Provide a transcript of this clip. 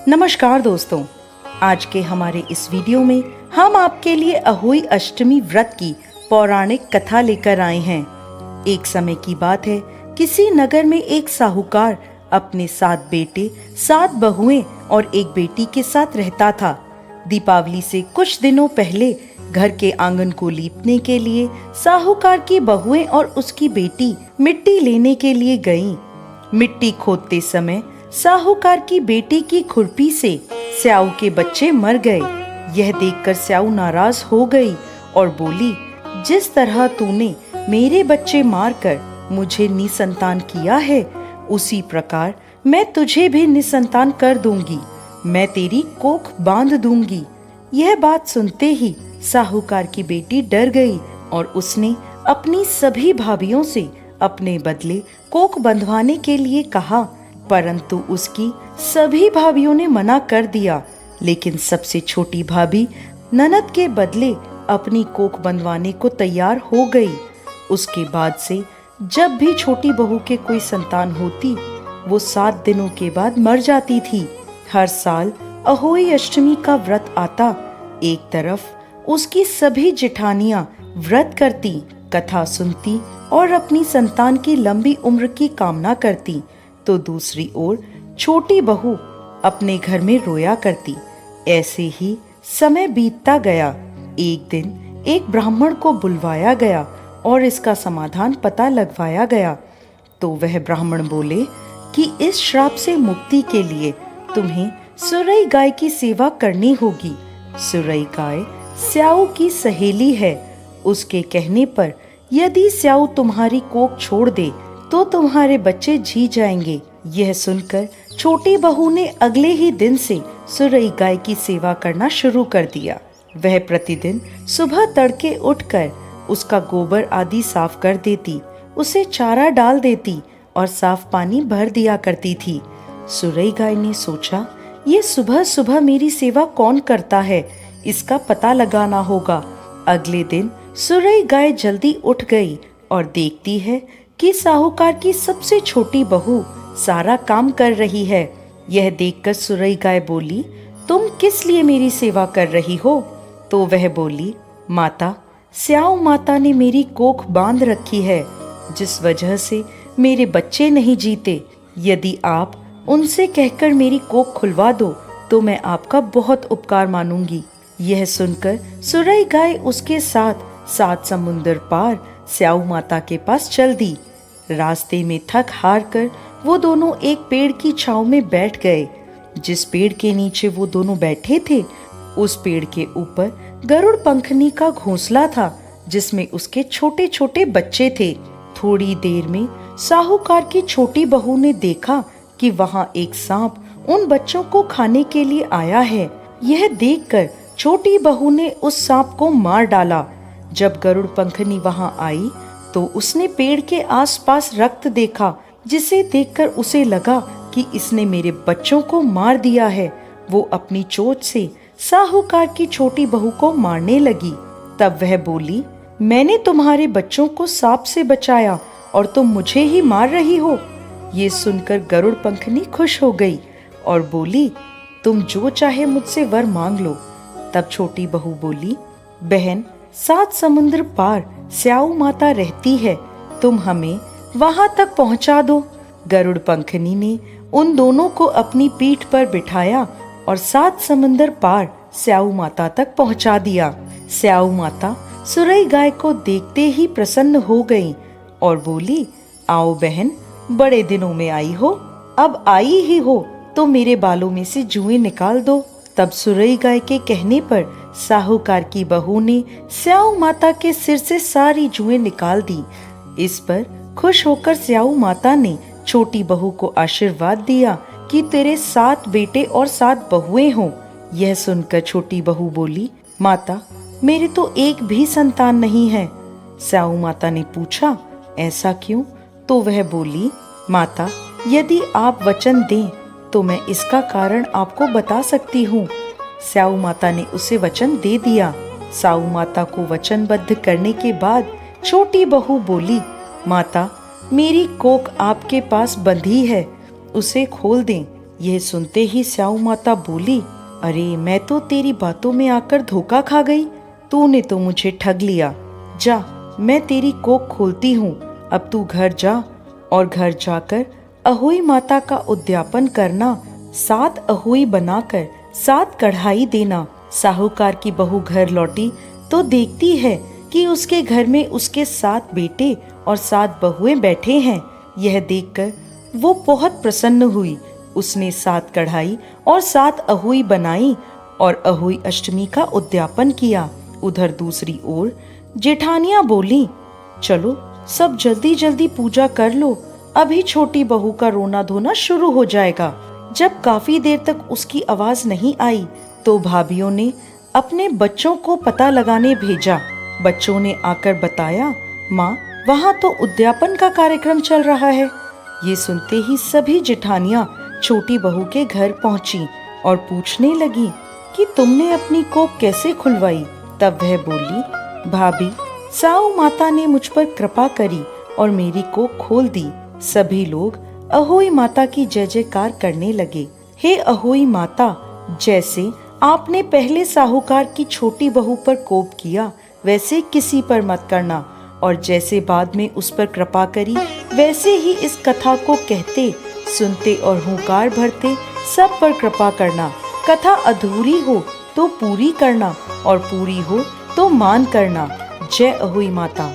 नमस्कार दोस्तों, आज के हमारे इस वीडियो में हम आपके लिए अहोई अष्टमी व्रत की पौराणिक कथा लेकर आए हैं। एक समय की बात है, किसी नगर में एक साहूकार अपने 7 बेटे, 7 बहुएं और एक बेटी के साथ रहता था। दीपावली से कुछ दिनों पहले घर के आंगन को लीपने के लिए साहूकार की बहुएं और उसकी बेटी मिट्टी लेने के लिए गईं। मिट्टी खोदते समय साहूकार की बेटी की खुरपी से स्याऊ के बच्चे मर गए। यह देखकर स्याऊ नाराज हो गई और बोली, जिस तरह तूने मेरे बच्चे मारकर मुझे निसंतान किया है, उसी प्रकार मैं तुझे भी निसंतान कर दूंगी। मैं तेरी कोख बांध दूंगी। यह बात सुनते ही साहूकार की बेटी डर गई और उसने अपनी सभी भाभियों से अपने बदले कोख बंधवाने के लिए कहा, परंतु उसकी सभी भाभियों ने मना कर दिया। लेकिन सबसे छोटी भाभी ननद के बदले अपनी कोख बंधवाने को तैयार हो गई। उसके बाद से जब भी छोटी बहू के कोई संतान होती, वो 7 दिनों के बाद मर जाती थी। हर साल अहोई अष्टमी का व्रत आता। एक तरफ उसकी सभी जेठानियां व्रत करती, कथा सुनती और अपनी संतान की लंबी उम्र की कामना करती, तो दूसरी ओर छोटी बहू अपने घर में रोया करती। ऐसे ही समय बीतता गया। एक दिन एक ब्राह्मण को बुलवाया गया और इसका समाधान पता लगवाया गया। तो वह ब्राह्मण बोले कि इस श्राप से मुक्ति के लिए तुम्हें सुरई गाय की सेवा करनी होगी। सुरई गाय स्याऊ की सहेली है। उसके कहने पर यदि स्याऊ तुम्हारी कोख छोड़ दे तो तुम्हारे बच्चे जी जाएंगे। यह सुनकर छोटी बहू ने अगले ही दिन से सुरई गाय की सेवा करना शुरू कर दिया। वह प्रतिदिन सुबह तड़के उठकर उसका गोबर आदि साफ कर देती, उसे चारा डाल देती और साफ पानी भर दिया करती थी। सुरई गाय ने सोचा, ये सुबह सुबह मेरी सेवा कौन करता है, इसका पता लगाना होगा। अगले दिन सुरई गाय जल्दी उठ गई और देखती है कि साहूकार की सबसे छोटी बहू सारा काम कर रही है। यह देखकर सुरई गाय बोली, तुम किस लिए मेरी सेवा कर रही हो? तो वह बोली, माता, स्याऊ माता ने मेरी कोख बांध रखी है, जिस वजह से मेरे बच्चे नहीं जीते। यदि आप उनसे कहकर मेरी कोख खुलवा दो तो मैं आपका बहुत उपकार मानूंगी। यह सुनकर सुरई गाय उसके साथ 7 समुंदर पार स्याऊ माता के पास चल दी। रास्ते में थक हार कर वो दोनों एक पेड़ की छांव में बैठ गए। जिस पेड़ के नीचे वो दोनों बैठे थे, उस पेड़ के ऊपर गरुड़ पंखनी का घोंसला था, जिसमें उसके छोटे छोटे बच्चे थे। थोड़ी देर में साहूकार की छोटी बहू ने देखा कि वहां एक सांप उन बच्चों को खाने के लिए आया है। यह देखकर छोटी बहू ने उस सांप को मार डाला। जब गरुड़ पंखनी वहां आई तो उसने पेड़ के आसपास रक्त देखा, जिसे देखकर उसे लगा कि इसने मेरे बच्चों को मार दिया है। वो अपनी चोंच से साहूकार की छोटी बहू को मारने लगी। तब वह बोली, मैंने तुम्हारे बच्चों को सांप से बचाया और तुम मुझे ही मार रही हो। ये सुनकर गरुड़ पंखनी खुश हो गई और बोली, तुम जो चाहे मुझसे वर मांग लो। तब छोटी बहू बोली, बहन, 7 समुद्र पार स्याऊ माता रहती है, तुम हमें वहां तक पहुंचा दो। गरुड़ पंखनी ने उन दोनों को अपनी पीठ पर बिठाया और 7 समंदर पार स्याऊ माता तक पहुंचा दिया। स्याऊ माता सुरई गाय को देखते ही प्रसन्न हो गई और बोली, आओ बहन, बड़े दिनों में आई हो, अब आई ही हो तो मेरे बालों में से जुएं निकाल दो। तब सुरई गाय के कहने पर साहूकार की बहू ने स्याऊ माता के सिर से सारी जुएं निकाल दी। इस पर खुश होकर स्याऊ माता ने छोटी बहू को आशीर्वाद दिया कि तेरे 7 बेटे और 7 बहुएं हों। यह सुनकर छोटी बहू बोली, माता, मेरे तो एक भी संतान नहीं है। स्याऊ माता ने पूछा, ऐसा क्यों? तो वह बोली, माता, यदि आप वचन दें तो मैं इसका कारण आपको बता सकती हूँ। स्याऊ माता ने उसे वचन दे दिया। स्याऊ माता को वचनबद्ध करने के बाद छोटी बहू बोली, माता, मेरी कोख आपके पास बंधी है, उसे खोल दें। यह सुनते ही स्याऊ माता बोली, अरे मैं तो तेरी बातों में आकर धोखा खा गई, तूने तो मुझे ठग लिया। जा, मैं तेरी कोख खोलती हूँ, अब तू घर जा और घर जाकर अहोई माता का उद्यापन करना, 7 अहोई बनाकर 7 कढ़ाई देना। साहूकार की बहू घर लौटी तो देखती है कि उसके घर में उसके 7 बेटे और 7 बहुएं बैठे हैं। यह देखकर वो बहुत प्रसन्न हुई। उसने 7 कढ़ाई और 7 अहोई बनाई और अहोई अष्टमी का उद्यापन किया। उधर दूसरी ओर जेठानियां बोली, चलो सब जल्दी जल्दी पूजा कर लो, अभी छोटी बहू का रोना धोना शुरू हो जाएगा। जब काफी देर तक उसकी आवाज नहीं आई तो भाभीियों ने अपने बच्चों को पता लगाने भेजा। बच्चों ने आकर बताया, माँ वहाँ तो उद्यापन का कार्यक्रम चल रहा है। ये सुनते ही सभी जेठानियां छोटी बहू के घर पहुंची और पूछने लगी कि तुमने अपनी कोख कैसे खुलवाई। तब वह बोली, भाभी साऊ माता ने मुझ पर कृपा करी और मेरी कोख खोल दी। सभी लोग अहोई माता की जय जयकार करने लगे। हे अहोई माता, जैसे आपने पहले साहूकार की छोटी बहू पर कोप किया वैसे किसी पर मत करना, और जैसे बाद में उस पर कृपा करी वैसे ही इस कथा को कहते, सुनते और हुंकार भरते सब पर कृपा करना। कथा अधूरी हो तो पूरी करना और पूरी हो तो मान करना। जय अहोई माता।